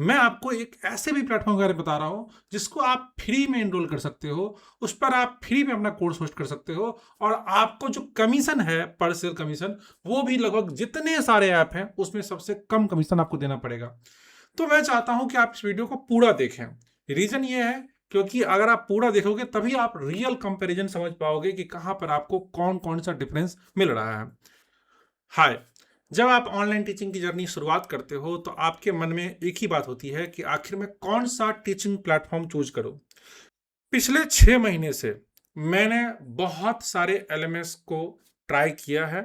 मैं आपको एक ऐसे भी प्लेटफॉर्म के बारे में बता रहा हूँ जिसको आप फ्री में एनरोल कर सकते हो। उस पर आप फ्री में अपना कोर्स होस्ट कर सकते हो और आपको जो कमीशन है पर सेल कमीशन, वो भी लगभग जितने सारे ऐप हैं उसमें सबसे कम कमीशन आपको देना पड़ेगा। तो मैं चाहता हूं कि आप इस वीडियो को पूरा देखें। रीजन ये है क्योंकि अगर आप पूरा देखोगे तभी आप रियल कंपैरिजन समझ पाओगे कि कहां पर आपको कौन कौन सा डिफरेंस मिल रहा है। हाय। जब आप ऑनलाइन टीचिंग की जर्नी शुरुआत करते हो तो आपके मन में एक ही बात होती है कि आखिर में कौन सा टीचिंग प्लेटफॉर्म चूज करो। पिछले 6 महीने से मैंने बहुत सारे एलएमएस को ट्राई किया है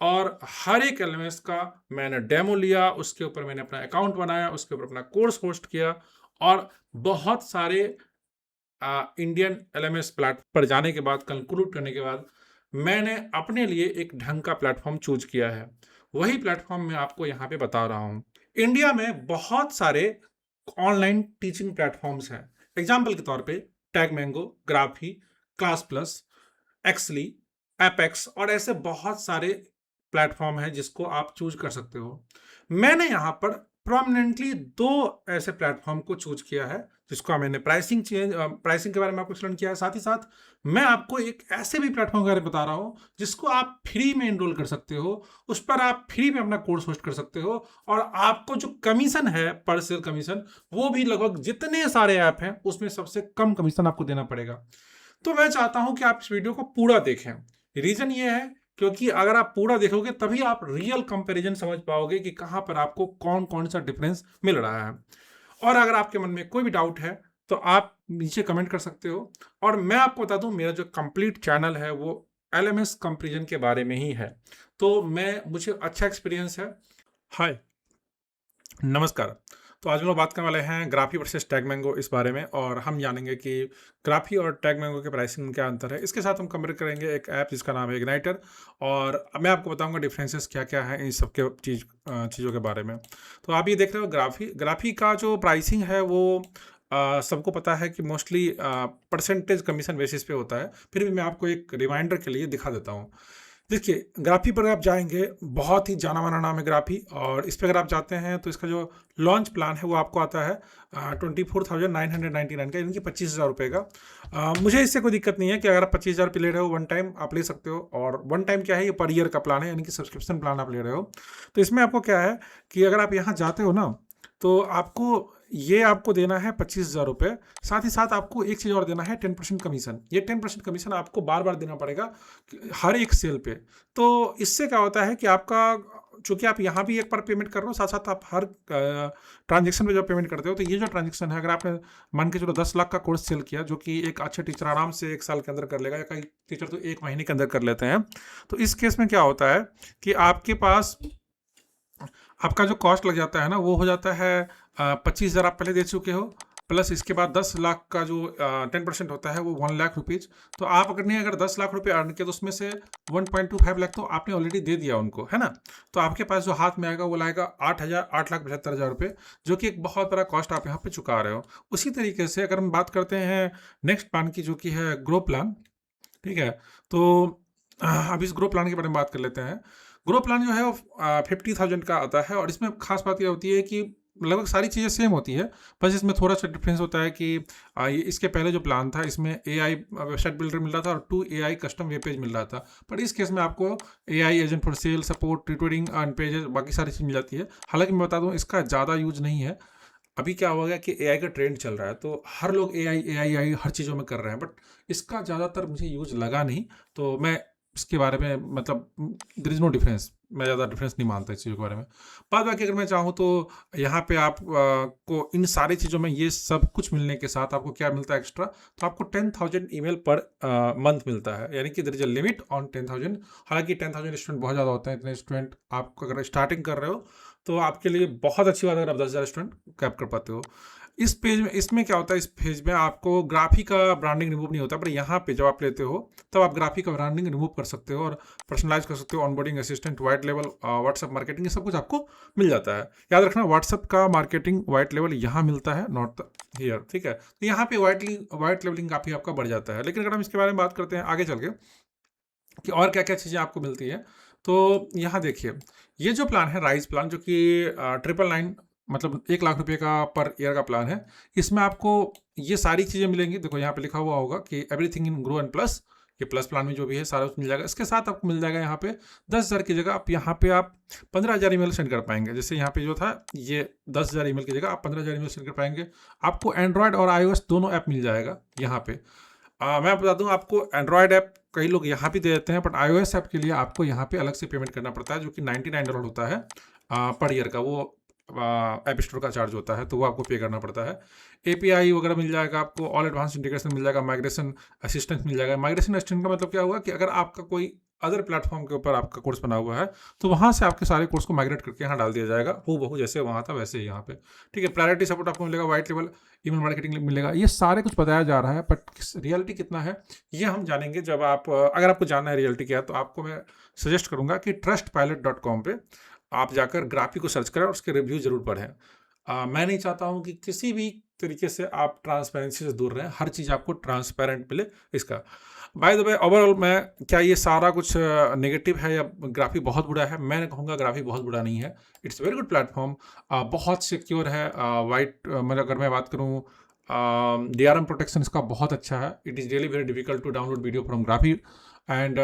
और हर एक एलएमएस का मैंने डेमो लिया, उसके ऊपर मैंने अपना अकाउंट बनाया, उसके ऊपर अपना कोर्स होस्ट किया और बहुत सारे इंडियन एलएमएस प्लेटफॉर्म पर जाने के बाद, कंक्लूड करने के बाद, मैंने अपने लिए एक ढंग का प्लेटफॉर्म चूज किया है। वही प्लेटफॉर्म मैं आपको यहाँ पे बता रहा हूँ। इंडिया में बहुत सारे ऑनलाइन टीचिंग प्लेटफॉर्म्स हैं। एग्जाम्पल के तौर पे tag mango, graphy, class plus, axially, apex और ऐसे बहुत सारे प्लेटफॉर्म हैं जिसको आप चूज कर सकते हो। मैंने यहाँ पर प्रोमिनेंटली दो ऐसे प्लेटफॉर्म को चूज किया है जिसको मैंने प्राइसिंग के बारे में आपको एक्सप्लेन किया है। साथ ही साथ मैं आपको एक ऐसे भी प्लेटफॉर्म के बारे में बता रहा हूँ जिसको आप फ्री में एनरोल कर सकते हो। उस पर आप फ्री में अपना कोर्स होस्ट कर सकते हो और आपको जो कमीशन है पर सेल कमीशन, वो भी लगभग जितने सारे ऐप हैं उसमें सबसे कम कमीशन आपको देना पड़ेगा। तो मैं चाहता हूं कि आप इस वीडियो को पूरा देखें। रीजन ये है क्योंकि अगर आप पूरा देखोगे तभी आप रियल कंपैरिजन समझ पाओगे कि कहां पर आपको कौन कौन सा डिफरेंस मिल रहा है। और अगर आपके मन में कोई भी डाउट है तो आप नीचे कमेंट कर सकते हो। और मैं आपको बता दूं, मेरा जो कंप्लीट चैनल है वो एलएमएस कंपैरिजन के बारे में ही है। तो मुझे अच्छा एक्सपीरियंस है। हाय, नमस्कार। तो आज हम लोग बात करने वाले हैं ग्राफी वर्सेस टैग मैंगो इस बारे में, और हम जानेंगे कि ग्राफी और टैग मैंगो के प्राइसिंग में क्या अंतर है। इसके साथ हम कंपेयर करेंगे एक ऐप जिसका नाम है इग्नाइटर, और मैं आपको बताऊंगा डिफरेंसेस क्या क्या है इन सब के चीज़ों के बारे में। तो आप ये देख रहे हो ग्राफी का जो प्राइसिंग है वो सबको पता है कि मोस्टली परसेंटेज कमीशन बेसिस पे होता है। फिर भी मैं आपको एक रिमाइंडर के लिए दिखा देता हूँ। देखिए, ग्राफी पर आप जाएंगे, बहुत ही जाना माना नाम है ग्राफी, और इस पर अगर आप जाते हैं तो इसका जो लॉन्च प्लान है वो आपको आता है 24,999 का, यानी कि 25,000 रुपये का। मुझे इससे कोई दिक्कत नहीं है कि अगर आप 25,000 पे ले रहे हो वन टाइम आप ले सकते हो, और वन टाइम क्या है, ये पर ईयर का प्लान है, यानी कि सब्सक्रिप्शन प्लान आप ले रहे हो। तो इसमें आपको क्या है कि अगर आप यहाँ जाते हो ना, तो आपको देना है 25,000 रुपये। साथ ही साथ आपको एक चीज़ और देना है, 10% कमीशन। ये 10% कमीशन आपको बार बार देना पड़ेगा हर एक सेल पे। तो इससे क्या होता है कि आपका, चूंकि आप यहाँ भी एक बार पेमेंट कर रहे हो, साथ साथ आप हर ट्रांजेक्शन पे जब पेमेंट करते हो, तो ये जो ट्रांजेक्शन है, अगर आपने मान के चलो 10 लाख का कोर्स सेल किया, जो कि एक अच्छे टीचर आराम से 1 साल के अंदर कर लेगा, या कई टीचर तो 1 महीने के अंदर कर लेते हैं। तो इस केस में क्या होता है कि आपके पास आपका जो कॉस्ट लग जाता है ना, वो हो जाता है 25,000 आप पहले दे चुके हो, प्लस इसके बाद 10 लाख का जो 10% होता है वो 1 लाख रुपीज़। तो आप अगर 10 लाख रुपए अर्न किया तो उसमें से 1.25 लाख तो आपने ऑलरेडी दे दिया उनको, है ना। तो आपके पास जो हाथ में आएगा वो लाएगा 8,75,000 रुपये, जो कि एक बहुत बड़ा कॉस्ट आप यहाँ पे चुका रहे हो। उसी तरीके से अगर हम बात करते हैं नेक्स्ट प्लान की, जो कि है ग्रो प्लान, ठीक है। तो अब इस ग्रो प्लान के बारे में बात कर लेते हैं। ग्रो प्लान जो है वो 50,000 का आता है, और इसमें खास बात यह होती है कि लगभग सारी चीज़ें सेम होती है। बस इसमें थोड़ा सा डिफरेंस होता है कि इसके पहले जो प्लान था इसमें AI वेबसाइट बिल्डर मिल रहा था और 2 AI कस्टम वेब पेज मिल रहा था। पर इस केस में आपको AI agent for sale, support, tutoring and pages, बाकी सारी चीज़ मिल जाती है। हालांकि मैं बता दूं, इसका ज़्यादा यूज नहीं है। अभी क्या हो गया कि AI का ट्रेंड चल रहा है, तो हर लोग AI हर चीज़ों में कर रहे हैं, बट इसका ज़्यादातर मुझे यूज लगा नहीं। तो मैं इसके बारे में, मतलब देयर इज़ नो डिफरेंस, मैं ज़्यादा डिफरेंस नहीं मानता इस चीज़ के बारे में। बाद बाकी अगर मैं चाहूँ तो यहाँ पे आप को इन सारी चीज़ों में ये सब कुछ मिलने के साथ आपको क्या मिलता है एक्स्ट्रा, तो आपको 10,000 ईमेल पर मंथ मिलता है, यानी कि there is a limit on 10,000। हालांकि 10,000 स्टूडेंट बहुत ज़्यादा होते हैं। इतने स्टूडेंट आप अगर स्टार्टिंग कर रहे हो तो आपके लिए बहुत अच्छी बात है अगर आप 10,000 स्टूडेंट कैप कर पाते हो। इस पेज में, इसमें क्या होता है, इस पेज में आपको ग्राफी का ब्रांडिंग रिमूव नहीं होता, पर यहाँ पे जब आप लेते हो तब आप ग्राफी का ब्रांडिंग रिमूव कर सकते हो और पर्सनलाइज कर सकते हो। Onboarding assistant, white level, WhatsApp marketing, ये सब कुछ आपको मिल जाता है। याद रखना, व्हाट्सएप का मार्केटिंग वाइट लेवल यहाँ मिलता है, नॉट हियर, ठीक है। तो यहाँ पे वाइट लेवलिंग काफ़ी आपका बढ़ जाता है। लेकिन अगर हम इसके बारे में बात करते हैं आगे चल के कि और क्या क्या चीज़ें आपको मिलती है, तो यहाँ देखिए, ये जो प्लान है राइज प्लान, जो कि 999 मतलब 1 लाख रुपए का पर ईयर का प्लान है। इसमें आपको ये सारी चीज़ें मिलेंगी। देखो यहाँ पे लिखा हुआ होगा कि everything in grow and plus, ये प्लस प्लान में जो भी है सारा कुछ मिल जाएगा। इसके साथ आपको मिल जाएगा यहाँ पे 10,000 की जगह आप यहाँ पे आप 15,000 ईमेल सेंड कर पाएंगे। जैसे यहाँ पे जो था ये 10,000 ईमेल की जगह आप 15,000 ईमेल सेंड कर पाएंगे। आपको एंड्रॉयड और iOS दोनों ऐप मिल जाएगा यहाँ पे। मैं बता दूं आपको, एंड्रॉयड ऐप कई लोग यहाँ भी दे देते हैं, बट iOS ऐप के लिए आपको यहाँ पे अलग से पेमेंट करना पड़ता है, जो कि $99 होता है पर ईयर का। वो ऐप स्टोर का चार्ज होता है, तो वो आपको पे करना पड़ता है। API वगैरह मिल जाएगा आपको, ऑल एडवांस इंटीग्रेशन मिल जाएगा, माइग्रेशन असिस्टेंस मिल जाएगा। माइग्रेशन असिस्टेंट का मतलब क्या हुआ कि अगर आपका कोई अदर प्लेटफॉर्म के ऊपर आपका कोर्स बना हुआ है, तो वहाँ से आपके सारे कोर्स को माइग्रेट करके यहाँ डाल दिया जाएगा, हूबहू जैसे वहाँ था वैसे ही यहाँ पे। ठीक है, प्रायोरिटी सपोर्ट आपको मिलेगा, वाइट लेवल ईमेल मार्केटिंग मिलेगा। ये सारे कुछ बताया जा रहा है, बट रियलिटी कितना है ये हम जानेंगे जब आप, अगर आपको जानना है रियलिटी क्या है, तो आपको मैं सजेस्ट करूंगा कि trustpilot.com पे आप जाकर ग्राफी को सर्च करें और उसके रिव्यू जरूर पढ़ें। मैं नहीं चाहता हूं कि किसी भी तरीके से आप ट्रांसपेरेंसी से दूर रहें, हर चीज़ आपको ट्रांसपेरेंट मिले। इसका बाय द वे ओवरऑल मैं, क्या ये सारा कुछ नेगेटिव है या ग्राफी बहुत बुरा है? मैं कहूँगा ग्राफी बहुत बुरा नहीं है। इट्स वेरी गुड प्लेटफॉर्म, बहुत सिक्योर है। वाइट मतलब अगर मैं बात करूँ, DRM प्रोटेक्शन इसका बहुत अच्छा है। It is really very difficult to download video from Graphy, and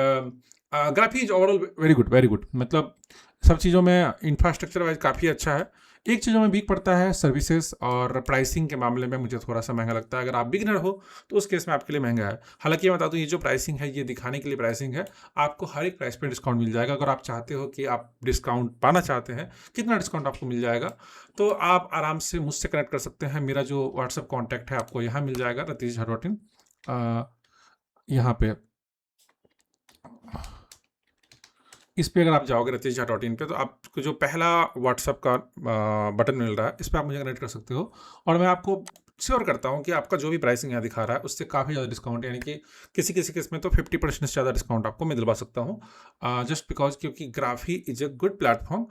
Graphy is overall very good, very good. मतलब सब चीज़ों में इंफ्रास्ट्रक्चर वाइज काफ़ी अच्छा है। एक चीज़ों में वीक पड़ता है सर्विसेज और प्राइसिंग के मामले में मुझे थोड़ा सा महंगा लगता है। अगर आप बिगिनर हो तो उस केस में आपके लिए महंगा है। हालांकि मैं बता दूं, ये जो प्राइसिंग है ये दिखाने के लिए प्राइसिंग है, आपको हर एक प्राइस पे डिस्काउंट मिल जाएगा। अगर आप चाहते हो कि आप डिस्काउंट पाना चाहते हैं, कितना डिस्काउंट आपको मिल जाएगा, तो आप आराम से मुझसे कनेक्ट कर सकते हैं। मेरा जो व्हाट्सअप कॉन्टैक्ट है आपको यहाँ मिल जाएगा, रतीश झा.in। यहाँ पे इस पे अगर आप जाओगे रतीश झा.in पे, तो आपको जो पहला व्हाट्सअप का बटन मिल रहा है, इस पर आप मुझे कनेक्ट कर सकते हो। और मैं आपको श्योर करता हूँ कि आपका जो भी प्राइसिंग यहाँ दिखा रहा है उससे काफ़ी ज़्यादा डिस्काउंट, यानी कि किसी किसी केस में तो 50% से ज़्यादा डिस्काउंट आपको मैं दिलवा सकता हूँ, जस्ट बिकॉज क्योंकि graphy is a good platform.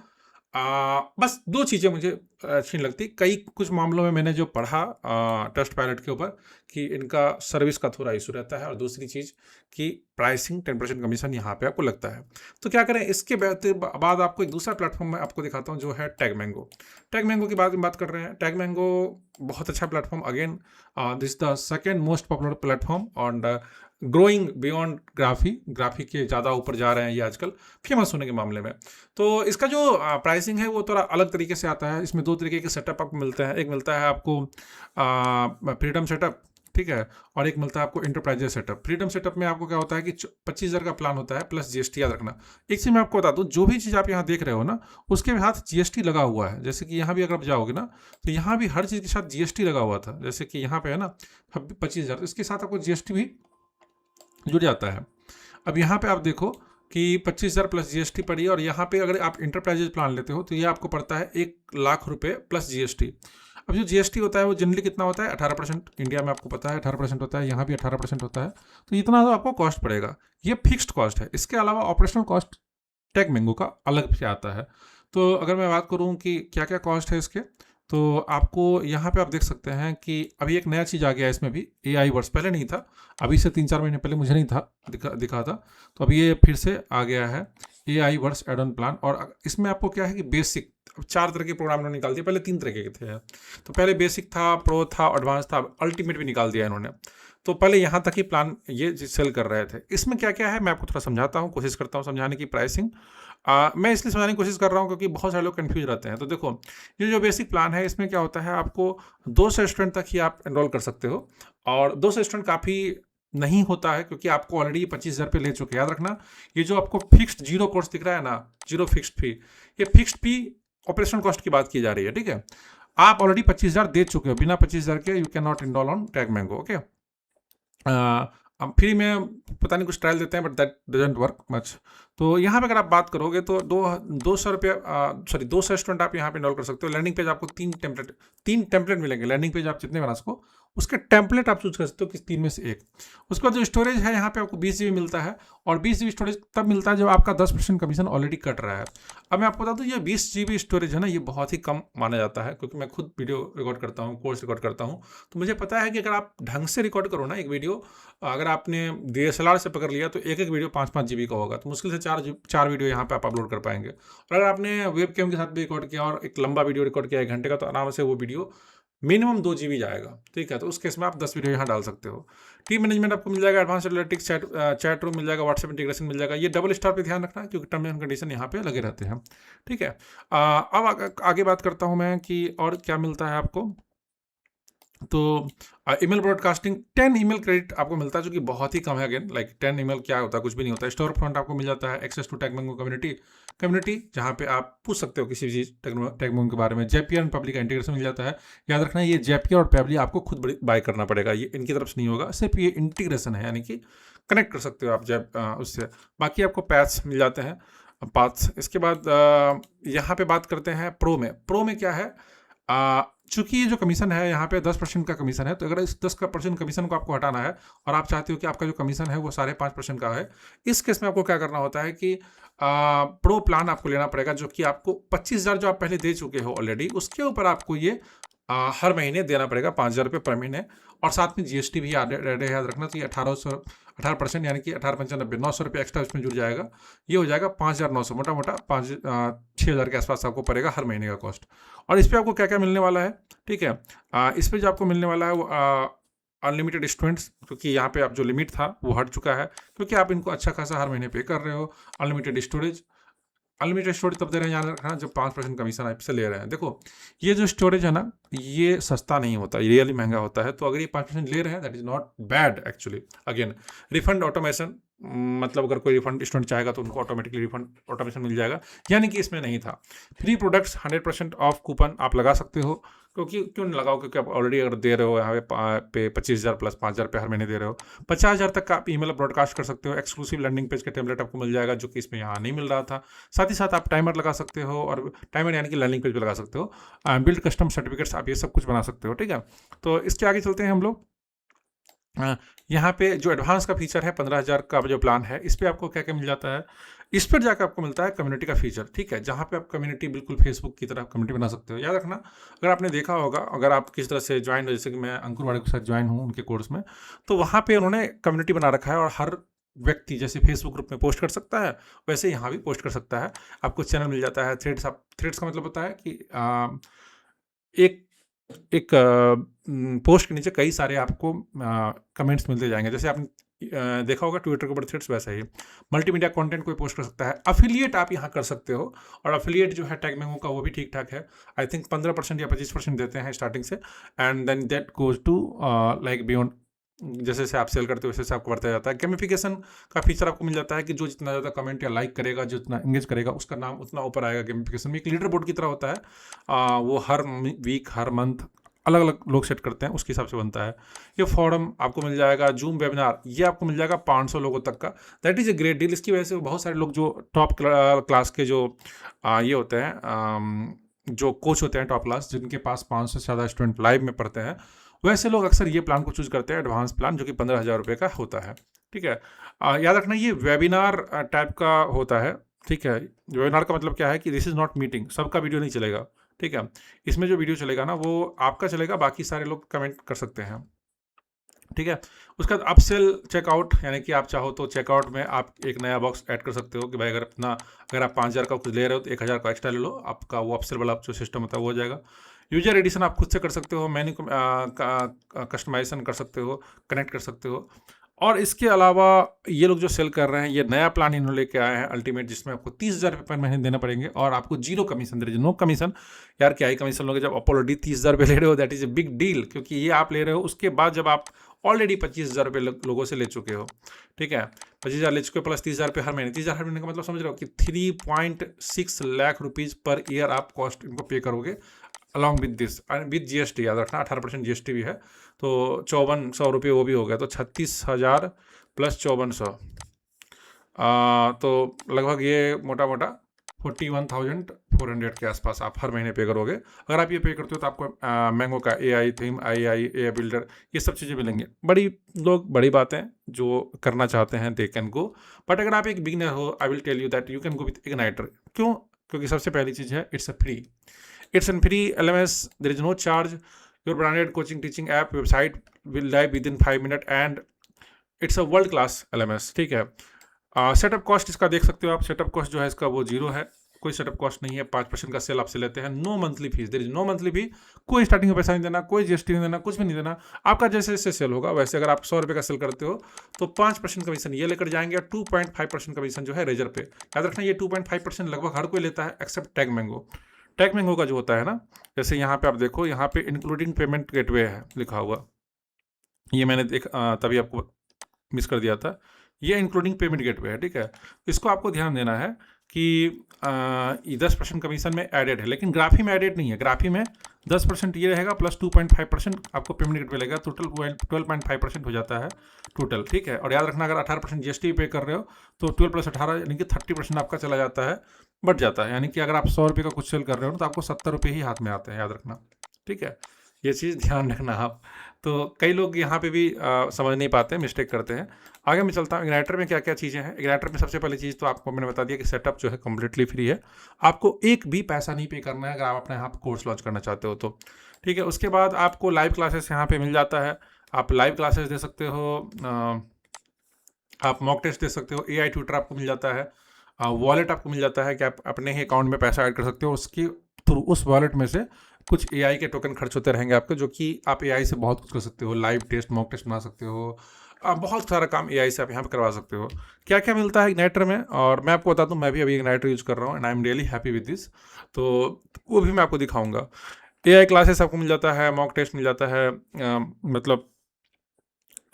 बस दो चीज़ें मुझे अच्छी नहीं लगती। कई कुछ मामलों में मैंने जो पढ़ा ट्रस्टपायलट के ऊपर, कि इनका सर्विस का थोड़ा इशू रहता है, और दूसरी चीज़ कि प्राइसिंग 10% कमीशन यहाँ पे आपको लगता है। तो क्या करें, इसके बाद आपको एक दूसरा प्लेटफॉर्म मैं आपको दिखाता हूँ, जो है टैगमैंगो। टैगमैंगो की बात कर रहे हैं। टैगमैंगो बहुत अच्छा platform, again this the second most popular platform, और ग्रोइंग बियॉन्ड ग्राफी के ज़्यादा ऊपर जा रहे हैं ये आजकल फेमस होने के मामले में। तो इसका जो प्राइसिंग है वो थोड़ा अलग तरीके से आता है। इसमें दो तरीके के सेटअप आपको मिलते हैं। एक मिलता है आपको फ्रीडम सेटअप, ठीक है, और एक मिलता है आपको इंटरप्राइजेस सेटअप। फ्रीडम सेटअप में आपको क्या होता है कि 25,000 का प्लान होता है प्लस GST। याद रखना, एक चीज़ मैं आपको बता दूँ, जो भी चीज़ आप यहाँ देख रहे हो ना, उसके साथ GST लगा हुआ है। जैसे कि यहाँ भी अगर आप जाओगे ना, तो यहाँ भी हर चीज़ के साथ GST लगा हुआ था। जैसे कि यहाँ पे है ना 25,000, इसके साथ आपको GST भी जुड़ जाता है। अब यहाँ पे आप देखो कि 25,000 प्लस GST पड़ी है, और यहाँ पे अगर आप इंटरप्राइजेज प्लान लेते हो तो ये आपको पड़ता है 1,00,000 रुपये प्लस GST। अब जो GST होता है वो जनरली कितना होता है, 18%। इंडिया में आपको पता है 18% होता है, यहाँ भी 18% होता है। तो इतना तो आपको कॉस्ट पड़ेगा, ये फिक्स्ड कॉस्ट है। इसके अलावा ऑपरेशनल कॉस्ट टैगमैंगो का अलग से आता है। तो अगर मैं बात करूँ कि क्या क्या कॉस्ट है इसके, तो आपको यहाँ पे आप देख सकते हैं कि अभी एक नया चीज़ आ गया है इसमें भी, AI वर्ड्स। पहले नहीं था, अभी से 3-4 महीने पहले मुझे नहीं था दिखा था, तो अभी ये फिर से आ गया है AI words add on plan. और इसमें आपको क्या है कि बेसिक, 4 तरह के प्रोग्राम इन्होंने निकाल दिए। पहले 3 तरह के थे, तो पहले बेसिक था, प्रो था, एडवांस था, अल्टीमेट भी निकाल दिया इन्होंने। तो पहले यहाँ तक ही प्लान ये सेल कर रहे थे। इसमें क्या क्या है मैं आपको थोड़ा समझाता हूँ, कोशिश करता हूँ समझाने की। प्राइसिंग मैं इसलिए समझाने की कोशिश कर रहा हूँ क्योंकि बहुत सारे लोग कंफ्यूज रहते हैं। तो देखो, ये जो बेसिक प्लान है इसमें क्या होता है, आपको 200 स्टूडेंट तक ही आप एनरोल कर सकते हो, और 200 स्टूडेंट काफ़ी नहीं होता है क्योंकि आपको ऑलरेडी 25,000 रुपये ले चुके हैं। याद रखना, ये जो आपको फिक्स्ड जीरो कोर्स दिख रहा है ना, जीरो फिक्स्ड फी, ये फिक्स्ड फी ऑपरेशन कॉस्ट की बात की जा रही है, ठीक है। आप ऑलरेडी 25,000 दे चुके हो, बिना 25,000 के you can not enrol on TagMango, okay. Free में पता नहीं कुछ ट्रायल देते हैं, but that doesn't work much. तो यहाँ पे अगर आप बात करोगे तो 200 रुपये, सॉरी 200 स्टूडेंट आप यहाँ पे इनरोल कर सकते हो। लैंडिंग पेज आपको 3 टेम्पलेट मिलेंगे। लैंडिंग पेज आप जितने बना सको उसका टेम्पलेट आप चूज कर सकते हो कि 3 में से एक। उसके बाद जो स्टोरेज है यहाँ पे आपको 20 GB मिलता है, और 20 GB स्टोरेज तब मिलता है जब आपका 10% कमीशन ऑलरेडी कट रहा है। अब मैं आपको बता दूँ, ये 20 GB स्टोरेज है ना, ये बहुत ही कम माना जाता है, क्योंकि मैं खुद वीडियो रिकॉर्ड करता हूँ, कोर्स रिकॉर्ड करता हूँ, तो मुझे पता है कि अगर आप ढंग से रिकॉर्ड करो ना एक वीडियो, अगर आपने DSLR से पकड़ लिया तो एक एक वीडियो 5-5 GB का होगा, तो मुश्किल से 4 वीडियो यहाँ पे आप अपलोड कर पाएंगे। और अगर आपने वेब कैम के साथ भी रिकॉर्ड किया और एक लंबा वीडियो रिकॉर्ड किया 1 घंटे का, तो आराम से वो वीडियो मिनिमम 2 GB जाएगा, ठीक है। तो उस केस में आप 10 वीडियो यहाँ डाल सकते हो। टीम मैनेजमेंट आपको मिल जाएगा, एडवांस एनालिटिक्स, चैट रूम मिल जाएगा, व्हाट्सएप इंटीग्रेशन मिल जाएगा। ये डबल स्टार पे ध्यान रखना, क्योंकि टर्म एंड कंडीशन यहाँ पे लगे रहते हैं, ठीक है। अब आगे बात करता हूँ मैं कि और क्या मिलता है आपको। तो ईमेल ब्रॉडकास्टिंग 10 ईमेल क्रेडिट आपको मिलता है, जो कि बहुत ही कम है। अगेन लाइक 10 ईमेल क्या होता है, कुछ भी नहीं होता है। स्टोर फ्रंट आपको मिल जाता है, एक्सेस टू टैगमंगो कम्युनिटी जहाँ पे आप पूछ सकते हो किसी भी चीज़ टैगमंगो के बारे में। जैपियर एंड पब्लिक का इंटीग्रेशन मिल जाता है। याद रखना, ये जैपियर और पैबली आपको खुद बाय करना पड़ेगा, ये इनकी तरफ से नहीं होगा, सिर्फ ये इंटीग्रेशन है, यानी कि कनेक्ट कर सकते हो आप उससे। बाकी आपको पैथ्स मिल जाते हैं, पाथ्स। इसके बाद यहाँ पे बात करते हैं प्रो में क्या है। चूंकि ये जो कमीशन है यहाँ पे 10% का कमीशन है, तो अगर इस 10% कमीशन को आपको हटाना है और आप चाहते हो कि आपका जो कमीशन है वो 5.5% का है, इस केस में आपको क्या करना होता है कि प्रो प्लान आपको लेना पड़ेगा, जो कि आपको 25,000 जो आप पहले दे चुके हो ऑलरेडी, उसके ऊपर आपको ये हर महीने देना पड़ेगा 5,000 रुपये पर महीने, और साथ में GST भी याद रखना। तो ये 18% यानी कि 1895 900 रुपये एक्स्ट्रा इसमें जुड़ जाएगा। ये हो जाएगा 5,900, मोटा मोटा 6,000 के आसपास आपको पड़ेगा हर महीने का कॉस्ट। और इस पर आपको क्या क्या मिलने वाला है, ठीक है। इस पर जो आपको मिलने वाला है वो अनलिमिटेड स्टूडेंट्स, क्योंकि यहाँ पे आप जो लिमिट था वो हट चुका है, क्योंकि आप इनको अच्छा खासा हर महीने पे कर रहे हो। अनलिमिटेड स्टोरेज तब दे रहे हैं, याद रखना, जब 5% कमीशन आपसे ले रहे हैं। देखो, ये जो स्टोरेज है ना, ये सस्ता नहीं होता, ये रियली महंगा होता है। तो अगर ये 5% ले रहे हैं, that is not bad actually. Again, refund automation, मतलब अगर कोई रिफंड स्टूडेंट चाहेगा तो उनको ऑटोमेटिकली रिफंड ऑटोमेशन मिल जाएगा, यानी कि इसमें नहीं था। फ्री प्रोडक्ट्स 100% ऑफ कूपन आप लगा सकते हो, क्योंकि क्यों नहीं लगाओ, क्योंकि आप ऑलरेडी अगर दे रहे हो यहाँ पे 25,000 प्लस 5,000 रुपये हर महीने दे रहे हो, 50,000 तक का आप ईमेल ब्रॉडकास्ट कर सकते हो। एक्सक्लूसिव लैंडिंग पेज का टेम्पलेट आपको मिल जाएगा, जो कि इसमें यहाँ नहीं मिल रहा था। साथ ही साथ आप टाइमर लगा सकते हो, और टाइमर यानी कि लैंडिंग पेज पे लगा सकते हो। बिल्ड कस्टम सर्टिफिकेट्स, आप ये सब कुछ बना सकते हो, ठीक है। तो इसके आगे चलते हैं हम लोग। यहाँ पे जो एडवांस का फीचर है 15,000 का जो प्लान है, इस पर आपको क्या क्या मिल जाता है। इस पर जाकर आपको मिलता है कम्युनिटी का फीचर, ठीक है, जहाँ पे आप कम्युनिटी बिल्कुल फेसबुक की तरह कम्युनिटी बना सकते हो। याद रखना, अगर आपने देखा होगा, अगर आप किस तरह से ज्वाइन हो, जैसे कि मैं अंकुर वाड़े के साथ ज्वाइन हूँ उनके कोर्स में, तो वहाँ पे उन्होंने कम्युनिटी बना रखा है, और हर व्यक्ति जैसे फेसबुक ग्रुप में पोस्ट कर सकता है, वैसे यहाँ भी पोस्ट कर सकता है। आपको चैनल मिल जाता है, थ्रेड्स का मतलब होता है कि एक पोस्ट के नीचे कई सारे आपको कमेंट्स मिलते जाएंगे। जैसे आपने देखा होगा ट्विटर के ऊपर थ्रेड्स, वैसा ही मल्टीमीडिया कंटेंट कोई पोस्ट कर सकता है। अफिलिएट आप यहाँ कर सकते हो, और अफिलिएट जो है टैगमंगो का, वो भी ठीक ठाक है। आई थिंक 15% या 25% देते हैं स्टार्टिंग से, and then that goes to like beyond. जैसे जैसे आप सेल करते हो वैसे वैसे आपको बढ़ता जाता है। गेमिफिकेशन का फीचर आपको मिल जाता है कि जो जितना ज़्यादा कमेंट या लाइक करेगा, जो जितना एंगेज करेगा, उसका नाम उतना ऊपर आएगा। गेमिफिकेशन में एक लीडर बोर्ड की तरह होता है, वो हर वीक हर मंथ अलग अलग लोग सेट करते हैं, उसके हिसाब से बनता है। ये फॉरम आपको मिल जाएगा, जूम वेबिनार ये आपको मिल जाएगा 500 लोगों तक का। That is a great deal. इसकी वजह से बहुत सारे लोग जो टॉप क्लास के जो ये होते हैं, जो कोच होते हैं टॉप क्लास, जिनके पास 500 से ज़्यादा स्टूडेंट लाइव में पढ़ते हैं, वैसे लोग अक्सर ये प्लान को चूज करते हैं, एडवांस प्लान, जो कि 15,000 रुपये का होता है, ठीक है। याद रखना, ये वेबिनार टाइप का होता है, ठीक है। वेबिनार का मतलब क्या है कि दिस इज़ नॉट मीटिंग, सबका वीडियो नहीं चलेगा, ठीक है। इसमें जो वीडियो चलेगा ना, वो आपका चलेगा, बाकी सारे लोग कमेंट कर सकते हैं, ठीक है। उसके बाद अपसेल चेकआउट, यानी कि आप चाहो तो चेकआउट में आप एक नया बॉक्स ऐड कर सकते हो कि भाई अगर आप 5,000 का कुछ ले रहे हो तो 1,000 का एक्स्ट्रा ले लो, आपका वो अपसेल वाला जो सिस्टम होता है वो हो जाएगा। यूजर एडिशन आप खुद से कर सकते हो, मेन्यू कस्टमाइजेशन कर सकते हो, कनेक्ट कर सकते हो। और इसके अलावा ये लोग जो सेल कर रहे हैं, ये नया प्लान इन्होंने लेके आए हैं अल्टीमेट, जिसमें आपको 30,000 रुपये पर महीने देना पड़ेंगे, और आपको 0 कमीशन दे रहे, नो कमीशन। यार क्या ही कमीशन लोगे, जब आप ऑलरेडी 30,000 रुपये ले रहे हो, that is a big deal, क्योंकि ये आप ले रहे हो उसके बाद जब आप ऑलरेडी 25,000 रुपये लोगों से ले चुके हो, ठीक है। 25,000 ले चुके हो, प्लस 30,000 रुपये हर महीने। 30,000 हर महीने का मतलब समझ रहे हो कि 3.6 लाख रुपीज़ पर ईयर आप कॉस्ट इनको पे करोगे, along with this, with GST। याद रखना 18% GST भी है, तो 5,400 रुपये वो भी हो गया, तो 36,000 प्लस 5,400, तो लगभग ये मोटा मोटा 41,000 400 के आसपास आप हर महीने पे करोगे। अगर आप ये पे करते हो तो आपको मैंगो का AI थीम, AI बिल्डर, ये सब चीज़ें मिलेंगी। बड़ी बातें जो करना चाहते हैं दे कैन गो, बट अगर आप एक बिगिनर हो, I will tell you that you can go with Ignitor. क्यों? क्योंकि सबसे पहली चीज़ है, it's an free LMS, there is no charge, your branded coaching teaching app website will live within 5 minute and it's a world class LMS, ठीक है। Setup cost इसका देख सकते हो आप, सेटअप कॉस्ट जो है इसका वो 0 है, कोई सेटअप कॉस्ट नहीं है। 5% का सेल आपसे लेते हैं। No monthly fees, there is no monthly fee, कोई स्टार्टिंग में पैसा नहीं देना, कोई GST नहीं देना, कुछ भी नहीं देना। आपका जैसे जैसे सेल होगा वैसे, अगर आप 100 रुपये का सेल करते हो तो 5% कमीशन ये लेकर जाएंगे और 2.5% कमीशन जो है रेजर पे। याद रखना ये 2.5% लगभग हर कोई लेता है except tag mango. Tag mango का जो होता है ना, जैसे यहाँ पे आप देखो, यहाँ पे इंक्लूडिंग पेमेंट गेटवे है लिखा हुआ, ये मैंने तभी आपको मिस कर दिया था। ये इंक्लूडिंग पेमेंट गेटवे है, ठीक है। इसको आपको ध्यान देना है कि ये 10% कमीशन में एडेड है, लेकिन ग्राफी में एडेड नहीं है। ग्राफी में 10% ये रहेगा प्लस 2.5% आपको पेमेंट गेटवे लगेगा, टोटल 12.5% हो जाता है टोटल, ठीक है। और याद रखना अगर 18% GST पे कर रहे हो तो 12 प्लस 18 यानी कि 30% आपका चला जाता है, बढ़ जाता है। यानी कि अगर आप 100 रुपये का कुछ सेल कर रहे हो तो आपको 70 रुपये ही हाथ में आते हैं, याद रखना, ठीक है। ये चीज़ ध्यान रखना आप। तो कई लोग यहाँ पे भी समझ नहीं पाते, मिस्टेक करते हैं। आगे मैं चलता हूँ, इग्नाइटर में क्या क्या चीज़ें हैं। इग्नाइटर में सबसे पहली चीज़ तो आपको मैंने बता दिया कि सेटअप जो है कम्प्लीटली फ्री है, आपको एक भी पैसा नहीं पे करना है अगर आप अपने यहाँ पर कोर्स लॉन्च करना चाहते हो तो, ठीक है। उसके बाद आपको लाइव क्लासेस यहाँ पे मिल जाता है, आप लाइव क्लासेस दे सकते हो, आप मॉक टेस्ट दे सकते हो, AI ट्यूटर आपको मिल जाता है, वॉलेट आपको मिल जाता है कि आप अपने ही अकाउंट में पैसा ऐड कर सकते हो, उसकी थ्रू उस वॉलेट में से कुछ AI के टोकन खर्च होते रहेंगे आपके, जो कि आप AI से बहुत कुछ कर सकते हो, लाइव टेस्ट, मॉक टेस्ट बना सकते हो, बहुत सारा काम AI से आप यहाँ पे करवा सकते हो। क्या क्या मिलता है इग्नाइटर में, और मैं आपको बता दूँ, मैं भी अभी इग्नाइटर यूज़ कर रहा हूँ and I am really happy with this, तो वो भी मैं आपको दिखाऊंगा। AI क्लासेस आपको मिल जाता है, मॉक टेस्ट मिल जाता है, मतलब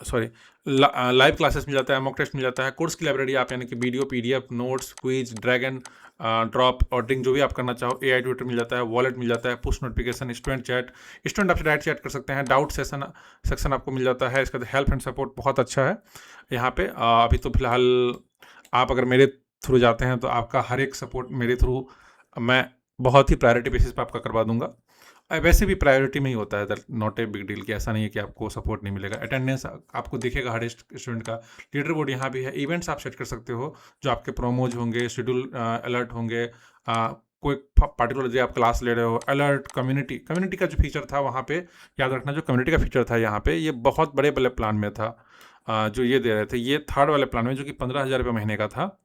सॉरी लाइव क्लासेस मिल जाता है, मॉक टेस्ट मिल जाता है, कोर्स की लाइब्रेरी आप यानी कि video, PDF, notes, quiz, dragon, drop और ड्रिंक जो भी आप करना चाहो, AI ट्यूटर मिल जाता है, वॉलेट मिल जाता है, push notification, student chat, student आपसे डायरेक्ट चैट कर सकते हैं, डाउट सेक्शन आपको मिल जाता है। इसका हेल्प एंड सपोर्ट बहुत अच्छा है यहाँ पे। अभी तो फिलहाल आप अगर मेरे थ्रू जाते हैं तो आपका हर एक सपोर्ट मेरे थ्रू मैं बहुत ही प्रायोरिटी बेसिस पर आपका करवा दूंगा। वैसे भी प्रायोरिटी में ही होता है, नॉट ए बिग डील, कि ऐसा नहीं है कि आपको सपोर्ट नहीं मिलेगा। अटेंडेंस आपको दिखेगा हर स्टूडेंट का, लीडर बोर्ड यहाँ भी है, इवेंट्स आप सेट कर सकते हो, जो आपके प्रोमोज होंगे, शेड्यूल अलर्ट होंगे, कोई पार्टिकुलर डे आप क्लास ले रहे हो, अलर्ट, कम्युनिटी का जो फीचर था वहाँ पे, याद रखना जो कम्युनिटी का फीचर था यहाँ पे, ये बहुत बड़े बड़े प्लान में था, जो ये दे रहे थे, ये थर्ड वाले प्लान में जो कि 15,000 रुपये महीने का था,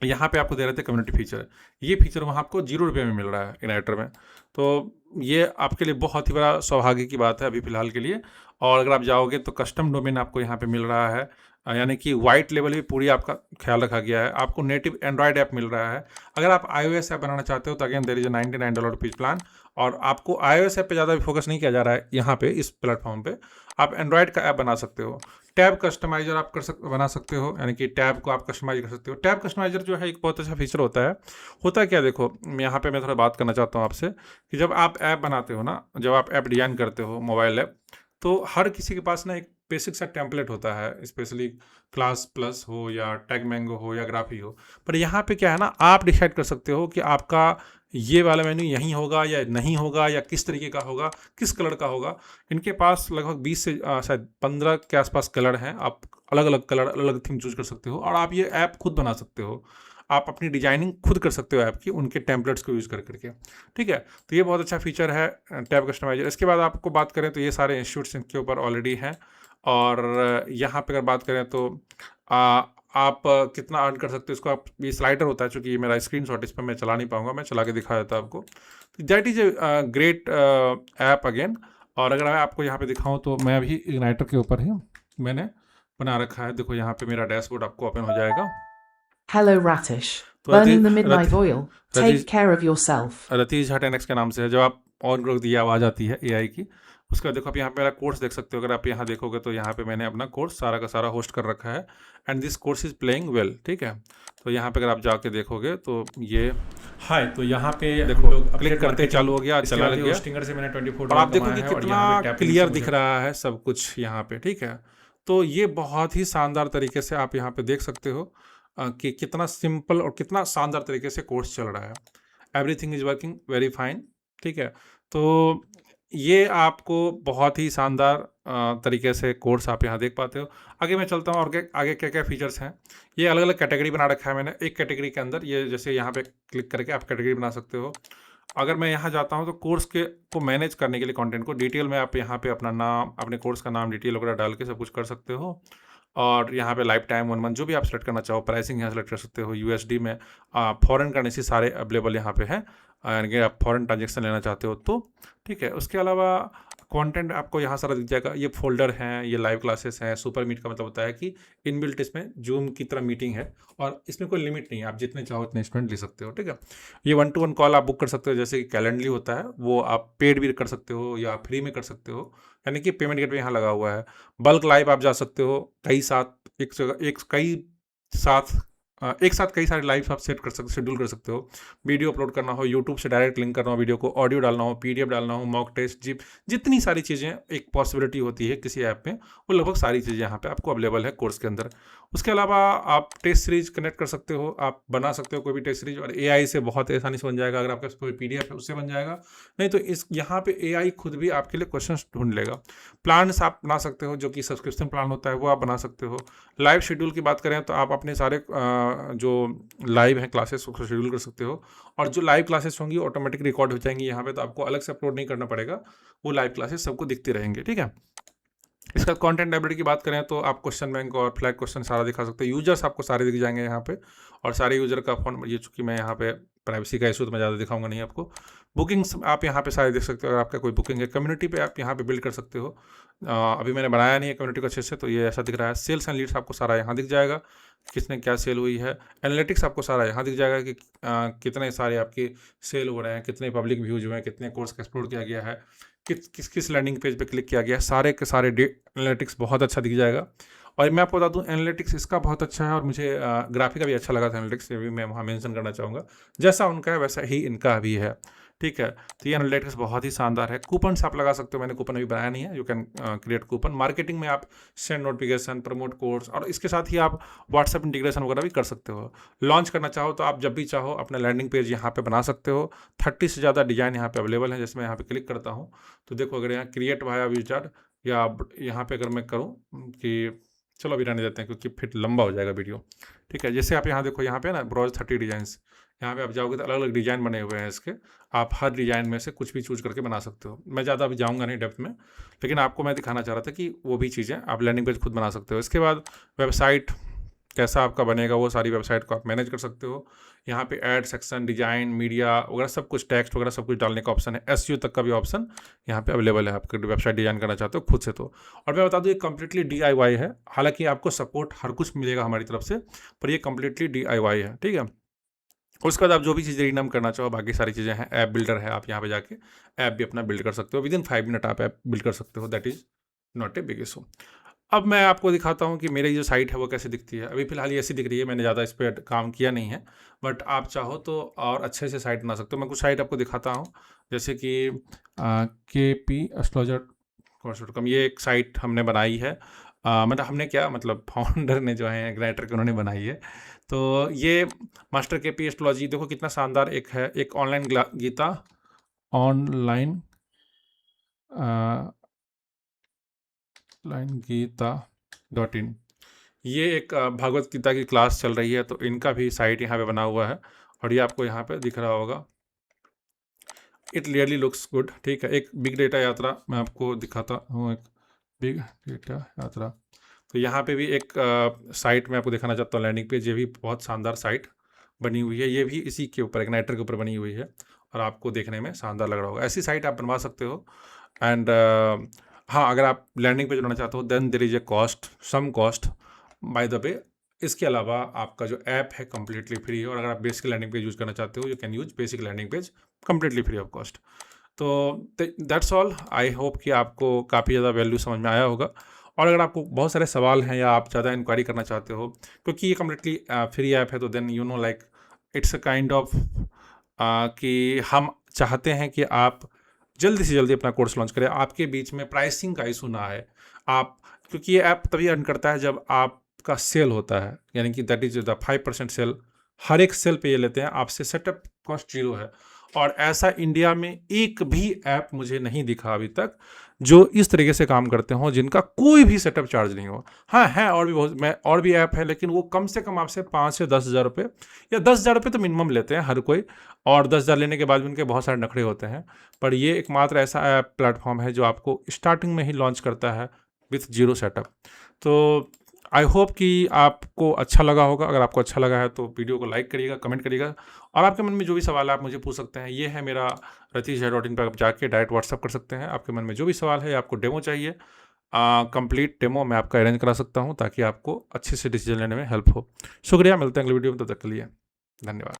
यहाँ पे आपको दे रहे थे कम्युनिटी फीचर। ये फीचर वहाँ आपको 0 रुपये में मिल रहा है इग्नाइटर में, तो ये आपके लिए बहुत ही बड़ा सौभाग्य की बात है अभी फ़िलहाल के लिए। और अगर आप जाओगे तो कस्टम डोमेन आपको यहाँ पे मिल रहा है, यानी कि वाइट लेवल भी पूरी आपका ख्याल रखा गया है। आपको नेटिव एंड्रॉयड ऐप मिल रहा है। अगर आप iOS ऐप बनाना चाहते हो तो अगेन देयर इज $99 प्लान, और आपको iOS ऐप पे ज़्यादा फोकस नहीं किया जा रहा है यहाँ पे इस प्लेटफॉर्म पे, आप एंड्रॉयड का ऐप बना सकते हो। टैब कस्टमाइजर आप बना सकते हो, यानी कि टैब को आप कस्टमाइज कर सकते हो। टैब कस्टमाइजर जो है एक बहुत अच्छा फीचर होता है। होता क्या, देखो यहाँ पे मैं थोड़ा बात करना चाहता हूँ आपसे, कि जब आप ऐप बनाते हो ना, जब आप ऐप डिजाइन करते हो मोबाइल ऐप, तो हर किसी के पास ना एक बेसिक सा टेम्पलेट होता है, स्पेशली क्लास प्लस हो या टैग मैंगो हो या ग्राफी हो। पर यहाँ पे क्या है ना, आप डिसाइड कर सकते हो कि आपका ये वाला मेन्यू यहीं होगा या नहीं होगा, या किस तरीके का होगा, किस कलर का होगा। इनके पास लगभग 20 से शायद 15 के आसपास कलर हैं। आप अलग अलग कलर, अलग अलग थीम चूज कर सकते हो, और आप ये ऐप खुद बना सकते हो। आप अपनी डिजाइनिंग खुद कर सकते हो ऐप की, उनके टेम्पलेट्स को यूज़ कर करके, ठीक है। तो ये बहुत अच्छा फीचर है टैब कस्टमाइजर। इसके बाद आपको बात करें तो ये सारे इंस्टीट्यूट्स इनके ऊपर ऑलरेडी हैं, और यहाँ पे अगर बात करें तो आप कितना अर्न कर सकते हो, इसको आप, ये स्लाइडर होता है, चूँकि ये मेरा स्क्रीनशॉट, इस पर मैं चला नहीं पाऊंगा, मैं चला के दिखा देता आपको। तो that is a great app again. और अगर मैं आपको यहाँ पे दिखाऊँ तो मैं अभी इग्नाइटर के ऊपर ही मैंने बना रखा है। देखो यहाँ पे मेरा डैशबोर्ड आपको ओपन हो जाएगा। Hello, Ratish. तो Burning the midnight oil. Take Ratheesh care of yourself. Ratheesh हट एनएक्स के नाम से है। जब आप ऑन करोगे ये आवाज़ आती है AI की। उसका देखो आप यहाँ पे मेरा कोर्स देख सकते हो। अगर आप यहाँ देखोगे तो यहाँ पे मैंने अपना कोर्स सारा का सारा होस्ट कर रखा है, and this course is playing well, ठीक है। तो यहाँ पे अगर आप जाके देखोगे तो ये हाय, तो यहाँ पे देखो क्लिक करते चालू हो गया, चला गया होस्टिंगर से मैंने 24 और आप देखो कि कितना क्लियर दिख रहा है सब कुछ यहाँ पे, ठीक है। तो ये बहुत ही शानदार तरीके से आप यहाँ पे देख सकते हो कि कितना सिंपल और कितना शानदार तरीके से कोर्स चल रहा है। Everything is working very fine, ठीक है। तो ये आपको बहुत ही शानदार तरीके से कोर्स आप यहाँ देख पाते हो। आगे मैं चलता हूँ और आगे क्या क्या फीचर्स हैं। ये अलग अलग कैटेगरी बना रखा है मैंने। एक कैटेगरी के अंदर ये जैसे यहाँ पे क्लिक करके आप कैटेगरी बना सकते हो। अगर मैं यहाँ जाता हूँ तो कोर्स के को मैनेज करने के लिए कंटेंट को डिटेल में आप यहाँ पे अपना नाम, अपने कोर्स का नाम, डिटेल वगैरह डाल के सब कुछ कर सकते हो। और यहाँ पे लाइफ टाइम, 1 मंथ, जो भी आप सेलेक्ट करना चाहो। प्राइसिंग यहाँ सेलेक्ट कर सकते हो यूएसडी में। फॉरेन करेंसी सारे अवेलेबल यहाँ पे हैं, यानी कि आप फॉरेन ट्रांजेक्शन लेना चाहते हो तो, ठीक है। उसके अलावा कंटेंट आपको यहाँ सारा दिख जाएगा। ये फोल्डर हैं, ये लाइव क्लासेस हैं। सुपर मीट का मतलब होता है कि इनबिल्ट इसमें जूम की तरह मीटिंग है और इसमें कोई लिमिट नहीं है, आप जितने चाहो उतने स्टूडेंट ले सकते हो, ठीक है। ये 1 to 1 कॉल आप बुक कर सकते हो, जैसे कि कैलेंडली होता है, वो आप पेड भी कर सकते हो या फ्री में कर सकते हो, यानी कि पेमेंट गेटवे यहाँ लगा हुआ है। बल्क लाइव आप जा सकते हो, कई साथ एक जगह एक साथ कई सारे लाइव आप सेट कर सकते, शेड्यूल कर सकते हो। वीडियो अपलोड करना हो, यूट्यूब से डायरेक्ट लिंक करना हो वीडियो को, ऑडियो डालना हो, पीडीएफ डालना हो, मॉक टेस्ट, जितनी सारी चीज़ें एक पॉसिबिलिटी होती है किसी ऐप में, वो लगभग सारी चीज़ें यहाँ पे आपको अवेलेबल है कोर्स के अंदर। उसके अलावा आप टेस्ट सीरीज कनेक्ट कर सकते हो, आप बना सकते हो कोई भी टेस्ट सीरीज, और एआई से बहुत आसानी से बन जाएगा। अगर आपके पास कोई पीडीएफ है उससे बन जाएगा, नहीं तो इस यहाँ पे एआई खुद भी आपके लिए क्वेश्चन ढूंढ लेगा। प्लान्स आप बना सकते हो, जो कि सब्सक्रिप्शन प्लान होता है वो आप बना सकते हो। लाइव शेड्यूल की बात करें तो आप अपने सारे जो लाइव हैं क्लासेस उसको शेड्यूल कर सकते हो, और जो लाइव क्लासेस होंगी ऑटोमेटिक रिकॉर्ड हो जाएंगी यहाँ पे, तो आपको अलग से अपलोड नहीं करना पड़ेगा, वो लाइव क्लासेस सबको दिखते रहेंगे, ठीक है। इसका कंटेंट एबिलिटी की बात करें तो आप क्वेश्चन बैंक और फ्लैग क्वेश्चन सारा दिखा सकते हैं। यूजर्स आपको सारे दिख जाएंगे यहाँ पे, और सारे यूजर का फोन, ये चूंकि मैं यहाँ पे प्राइवेसी का इशू तो मैं ज़्यादा दिखाऊंगा नहीं आपको। बुकिंग्स आप यहाँ पे सारे देख सकते हो, अगर आपका कोई बुकिंग है। कम्युनिटी पे आप यहाँ पे बिल्ड कर सकते हो। अभी मैंने बनाया नहीं है कम्युनिटी को अच्छे से, तो ये ऐसा दिख रहा है। सेल्स एंड लीड्स आपको सारा यहाँ दिख जाएगा, किसने क्या सेल हुई है। एनालिटिक्स आपको सारा यहाँ दिख जाएगा कि कितने सारे आपके सेल हो रहे हैं, कितने पब्लिक व्यूज हुए हैं, कितने कोर्स का एक्सप्लोर किया गया है, किस लैंडिंग पेज पे क्लिक किया गया है, सारे के सारे एनालिटिक्स बहुत अच्छा दिख जाएगा। और मैं आपको बता दूं, एनालिटिक्स इसका बहुत अच्छा है, और मुझे ग्राफिक का भी अच्छा लगा था एनालिटिक्स, ये भी मैं वहाँ मेंशन करना चाहूँगा। जैसा उनका है वैसा ही इनका भी है, ठीक है। तो ये एनालिटिक्स बहुत ही शानदार है। कूपन आप लगा सकते हो, मैंने कूपन अभी बनाया नहीं है। You can create coupon. Marketing में आप सेंड नोटिफिकेशन, प्रमोट कोर्स, और इसके साथ ही आप व्हाट्सएप इंटीग्रेशन वगैरह भी कर सकते हो। लॉन्च करना चाहो तो आप जब भी चाहो अपना लैंडिंग पेज यहाँ पे बना सकते हो। 30 से ज़्यादा डिज़ाइन यहाँ पे अवेलेबल है। जैसे मैं यहाँ पे क्लिक करता हूँ तो देखो, अगर यहाँ क्रिएट वाया विजार्ड, या यहाँ पे अगर मैं करूँ कि चलो अभी रहने देते हैं क्योंकि फिर लंबा हो जाएगा वीडियो, ठीक है। जैसे आप यहाँ देखो, यहाँ पे ना ब्राउज 30 डिजाइंस, यहाँ पे आप जाओगे तो अलग अलग डिज़ाइन बने हुए हैं इसके। आप हर डिज़ाइन में से कुछ भी चूज करके बना सकते हो। मैं ज़्यादा अभी जाऊँगा नहीं डेप्थ में, लेकिन आपको मैं दिखाना चाह रहा था कि वो भी चीज़ें आप लैंडिंग पेज खुद बना सकते हो। इसके बाद वेबसाइट कैसा आपका बनेगा, वो सारी वेबसाइट को आप मैनेज कर सकते हो। यहाँ पे ऐड सेक्शन, डिजाइन, मीडिया वगैरह सब कुछ, टेक्स्ट वगैरह सब कुछ डालने का ऑप्शन है। एसईओ तक का भी ऑप्शन यहाँ पे अवेलेबल है, आपके वेबसाइट डिजाइन करना चाहते हो खुद से तो। और मैं बता दूँ, ये कम्प्लीटली DIY है। हालांकि आपको सपोर्ट हर कुछ मिलेगा हमारी तरफ से, पर ये कम्प्लीटली DIY है, ठीक है। उसके बाद आप जो भी चीज़ें रीनम करना चाहो, बाकी सारी चीज़ें हैं। ऐप बिल्डर है, आप यहाँ पे जाके ऐप भी अपना बिल्ड कर सकते हो। विदिन 5 मिनट आप ऐप बिल्ड कर सकते हो, that is not a big issue. अब मैं आपको दिखाता हूँ कि मेरी जो साइट है वो कैसे दिखती है। अभी फिलहाल ये ऐसी दिख रही है, मैंने ज़्यादा इस पर काम किया नहीं है, बट आप चाहो तो और अच्छे से साइट बना सकते हो। मैं कुछ साइट आपको दिखाता हूँ, जैसे कि kpastrologer.com, ये एक साइट हमने बनाई है। मतलब हमने क्या, मतलब फाउंडर ने जो है ग्राइटर के, उन्होंने बनाई है। तो ये मास्टर KP एस्ट्रोलॉजी देखो कितना शानदार एक है। एक ऑनलाइन गीता, ऑनलाइन गीता.in, ये एक भागवत गीता की क्लास चल रही है, तो इनका भी साइट यहाँ पे बना हुआ है, और ये आपको यहाँ पे दिख रहा होगा। इट रियली लुक्स गुड, ठीक है। एक बिग डेटा यात्रा मैं आपको दिखाता हूँ, एक बिग डेटा यात्रा। तो यहाँ पे भी एक साइट मैं आपको दिखाना चाहता हूँ, लैंडिंग पेज। ये भी बहुत शानदार साइट बनी हुई है, ये भी इसी के ऊपर, इग्नाइटर के ऊपर बनी हुई है, और आपको देखने में शानदार लग रहा होगा। ऐसी साइट आप बनवा सकते हो। एंड हाँ, अगर आप लैंडिंग पेज बनाना चाहते हो then there is a cost, some cost by the way. इसके अलावा आपका जो ऐप है कम्प्लीटली फ्री है, और अगर आप बेसिक लैंडिंग पेज यूज़ करना चाहते हो, you can use basic landing page completely free of cost. तो दैट्स ऑल। आई होप कि आपको काफ़ी ज़्यादा वैल्यू समझ में आया होगा। और अगर आपको बहुत सारे सवाल हैं या आप ज़्यादा इंक्वायरी करना चाहते हो, क्योंकि ये कम्प्लीटली फ्री ऐप है, तो then you know like it's a kind of कि हम चाहते हैं कि आप जल्दी से जल्दी अपना कोर्स लॉन्च करें, आपके बीच में प्राइसिंग का इशू ना है। आप, क्योंकि ये ऐप तभी अर्न करता है जब आपका सेल होता है, यानी कि दैट इज द 5% सेल। हर एक सेल पे ये लेते हैं आपसे, सेटअप कॉस्ट 0 है। और ऐसा इंडिया में एक भी ऐप मुझे नहीं दिखा अभी तक जो इस तरीके से काम करते हों, जिनका कोई भी सेटअप चार्ज नहीं हो। हाँ है, और भी ऐप है, लेकिन वो कम से कम आपसे 5 से 10 हज़ार रुपये या 10 हज़ार रुपये तो मिनिमम लेते हैं हर कोई, और 10 हज़ार लेने के बाद भी उनके बहुत सारे नखरे होते हैं। पर ये एकमात्र ऐसा ऐप प्लेटफॉर्म है जो आपको स्टार्टिंग में ही लॉन्च करता है विथ 0 सेटअप। तो आई होप कि आपको अच्छा लगा होगा। अगर आपको अच्छा लगा है तो वीडियो को लाइक करिएगा, कमेंट करिएगा, और आपके मन में जो भी सवाल है आप मुझे पूछ सकते हैं। ये है मेरा ratish@in पर आप जाके डायरेक्ट व्हाट्सअप कर सकते हैं। आपके मन में जो भी सवाल है, आपको डेमो चाहिए, कंप्लीट डेमो मैं आपका अरेंज करा सकता हूँ ताकि आपको अच्छे से डिसीजन लेने में हेल्प हो। शुक्रिया, मिलते हैं अगले वीडियो में, तब तक के लिए धन्यवाद।